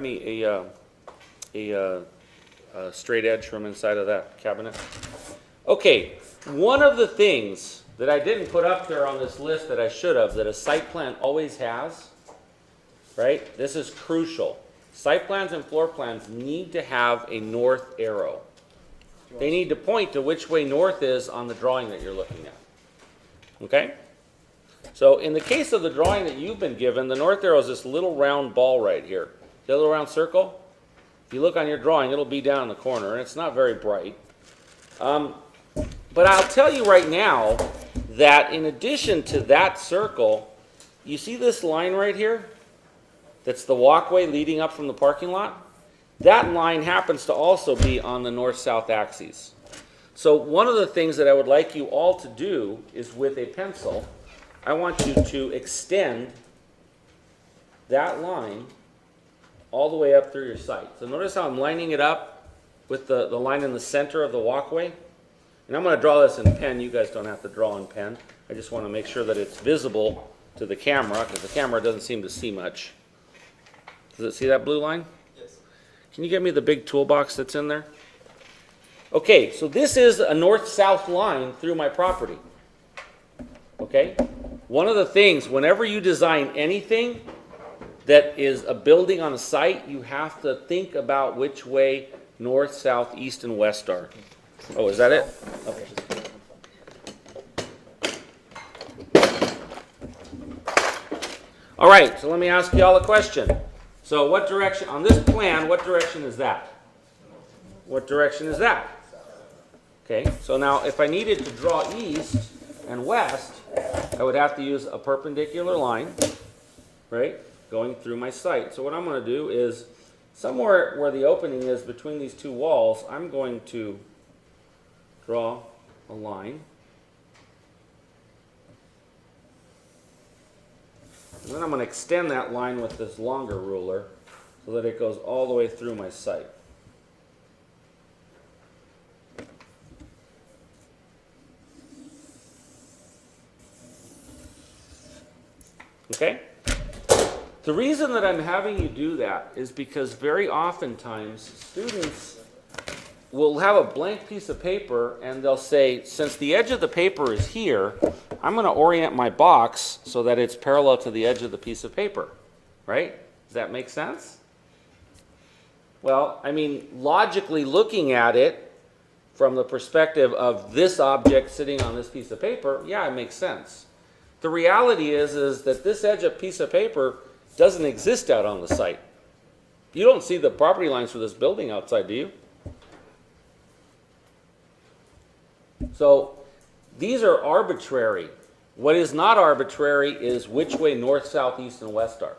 me a straight edge from inside of that cabinet? Okay, one of the things that I didn't put up there on this list that I should have, that a site plan always has, right? This is crucial. Site plans and floor plans need to have a north arrow. They need to point to which way north is on the drawing that you're looking at. Okay? So in the case of the drawing that you've been given, the north arrow is this little round ball right here. The little round circle? If you look on your drawing, it'll be down in the corner, and it's not very bright. But I'll tell you right now that in addition to that circle, you see this line right here? That's the walkway leading up from the parking lot? That line happens to also be on the north-south axes. So one of the things that I would like you all to do is with a pencil, I want you to extend that line all the way up through your site. So notice how I'm lining it up with the line in the center of the walkway. And I'm going to draw this in pen. You guys don't have to draw in pen. I just want to make sure that it's visible to the camera, because the camera doesn't seem to see much. Does it see that blue line? Yes. Can you get me the big toolbox that's in there? Okay, so this is a north-south line through my property. Okay? One of the things, whenever you design anything that is a building on a site, you have to think about which way north, south, east, and west are. Oh, is that it? Okay. All right, so let me ask you all a question. So what direction, on this plan, what direction is that? What direction is that? Okay, so now if I needed to draw east and west, I would have to use a perpendicular line, right, going through my site. So what I'm going to do is, somewhere where the opening is between these two walls, I'm going to draw a line. And then I'm going to extend that line with this longer ruler so that it goes all the way through my site. Okay? The reason that I'm having you do that is because very oftentimes students will have a blank piece of paper and they'll say, since the edge of the paper is here, I'm going to orient my box so that it's parallel to the edge of the piece of paper, right? Does that make sense? Well, I mean, logically looking at it from the perspective of this object sitting on this piece of paper, yeah, it makes sense. The reality is that this edge of piece of paper doesn't exist out on the site. You don't see the property lines for this building outside, do you? So these are arbitrary. What is not arbitrary is which way north, south, east, and west are.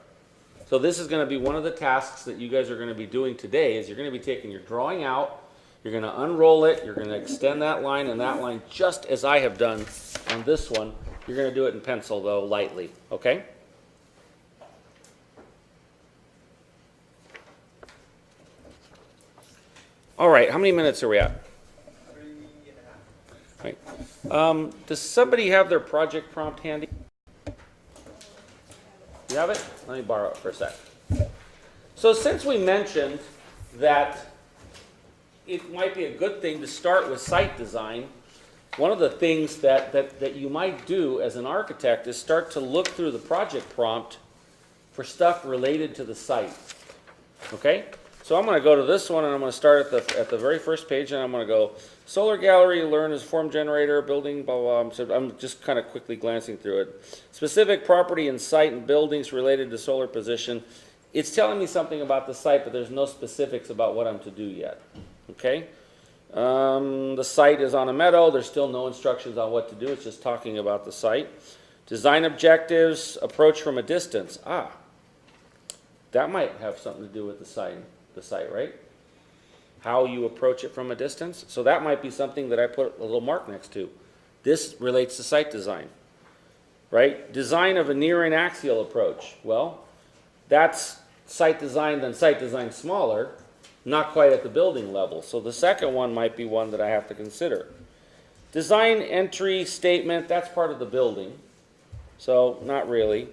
So this is going to be one of the tasks that you guys are going to be doing today, is you're going to be taking your drawing out, you're going to unroll it, you're going to extend that line and that line just as I have done on this one. You're going to do it in pencil, though, lightly, okay? All right, how many minutes are we at? 3.5. Right. Does somebody have their project prompt handy? You have it? Let me borrow it for a sec. So since we mentioned that it might be a good thing to start with site design, one of the things that you might do as an architect is start to look through the project prompt for stuff related to the site. Okay? So I'm going to go to this one and I'm going to start at the very first page and I'm going to go solar gallery, learn as form generator, building, blah, blah, blah. So I'm just kind of quickly glancing through it. Specific property and site and buildings related to solar position. It's telling me something about the site, but there's no specifics about what I'm to do yet. Okay? The site is on a meadow. There's still no instructions on what to do. It's just talking about the site. Design objectives, approach from a distance. That might have something to do with the site, right? How you approach it from a distance. So that might be something that I put a little mark next to. This relates to site design, right? Design of a near and axial approach. Well, that's site design, then site design smaller. Not quite at the building level. So the second one might be one that I have to consider. Design entry statement, that's part of the building. So not really.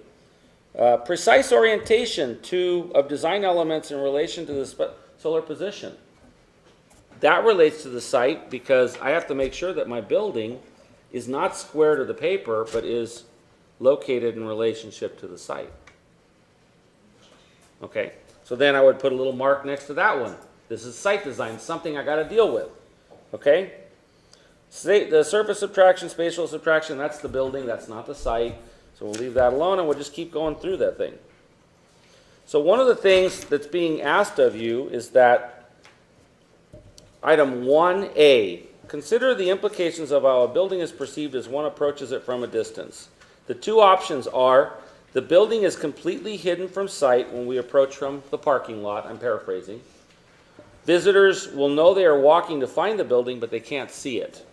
Precise orientation of design elements in relation to the solar position. That relates to the site because I have to make sure that my building is not square to the paper, but is located in relationship to the site. Okay, so then I would put a little mark next to that one. This is site design, something I got to deal with. Okay, the surface subtraction, spatial subtraction, that's the building, that's not the site. So we'll leave that alone and we'll just keep going through that thing. So one of the things that's being asked of you is that item 1A, consider the implications of how a building is perceived as one approaches it from a distance. The two options are the building is completely hidden from sight when we approach from the parking lot. I'm paraphrasing. Visitors will know they are walking to find the building, but they can't see it.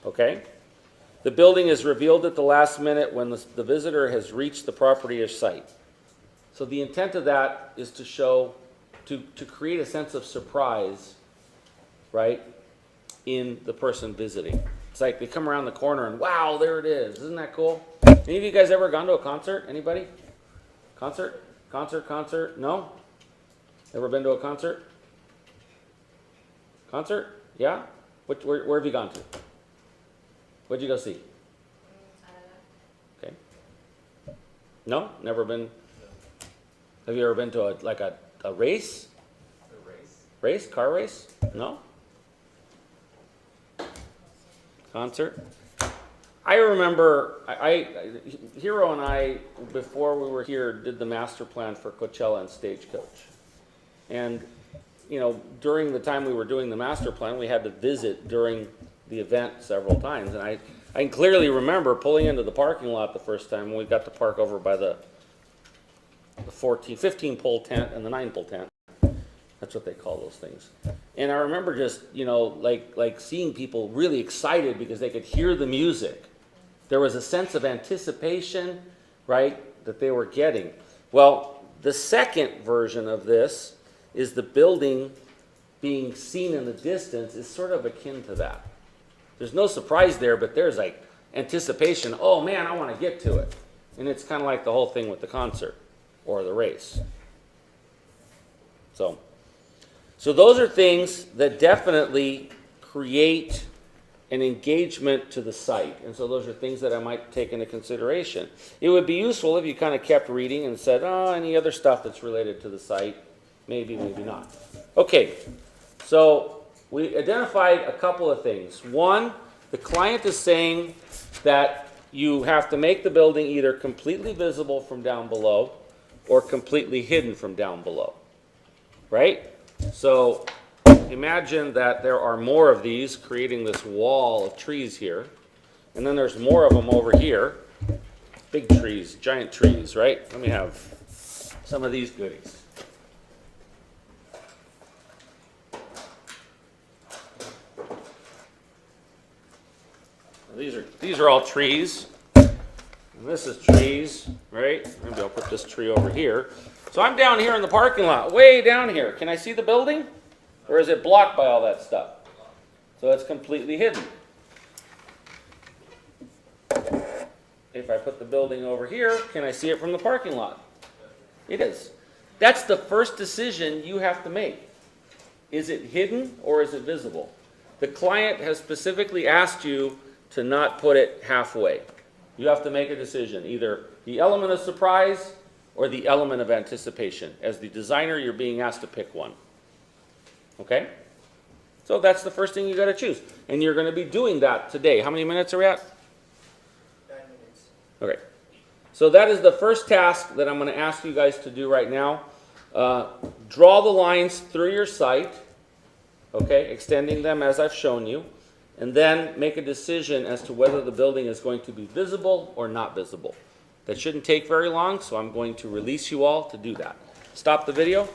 Okay? The building is revealed at the last minute when the visitor has reached the property or site. So the intent of that is to show, to create a sense of surprise, right, in the person visiting. It's like they come around the corner and wow, there it is. Isn't that cool? Any of you guys ever gone to a concert? Anybody? Concert? Concert? No? Ever been to a concert? Concert? Yeah? Where have you gone to? What'd you go see? Okay. No? Never been? Have you ever been to a race? A race? Race? Car race? No? Concert? I remember, Hero and I, before we were here, did the master plan for Coachella and Stagecoach. And, you know, during the time we were doing the master plan, we had to visit during the event several times. And I can clearly remember pulling into the parking lot the first time when we got to park over by the 15 pole tent and the 9 pole tent. That's what they call those things. And I remember just, you know, like seeing people really excited because they could hear the music. There was a sense of anticipation, right, that they were getting. Well, the second version of this is the building being seen in the distance is sort of akin to that. There's no surprise there, but there's like anticipation. Oh man, I want to get to it. And it's kind of like the whole thing with the concert or the race. So those are things that definitely create an engagement to the site. And so those are things that I might take into consideration. It would be useful if you kind of kept reading and said, oh, any other stuff that's related to the site, maybe, maybe not. Okay, so we identified a couple of things. One, the client is saying that you have to make the building either completely visible from down below or completely hidden from down below, right? So imagine that there are more of these creating this wall of trees here, and then there's more of them over here. Big trees, giant trees, right? Let me have some of these goodies. These are all trees, and this is trees, right? Maybe I'll put this tree over here. So I'm down here in the parking lot, way down here. Can I see the building? Or is it blocked by all that stuff? So it's completely hidden. If I put the building over here, can I see it from the parking lot? It is. That's the first decision you have to make. Is it hidden or is it visible? The client has specifically asked you to not put it halfway. You have to make a decision, either the element of surprise or the element of anticipation. As the designer, you're being asked to pick one. Okay? So that's the first thing you got to choose. And you're going to be doing that today. How many minutes are we at? 9 minutes. Okay. So that is the first task that I'm going to ask you guys to do right now. Draw the lines through your site, okay, extending them as I've shown you, and then make a decision as to whether the building is going to be visible or not visible. That shouldn't take very long, so I'm going to release you all to do that. Stop the video.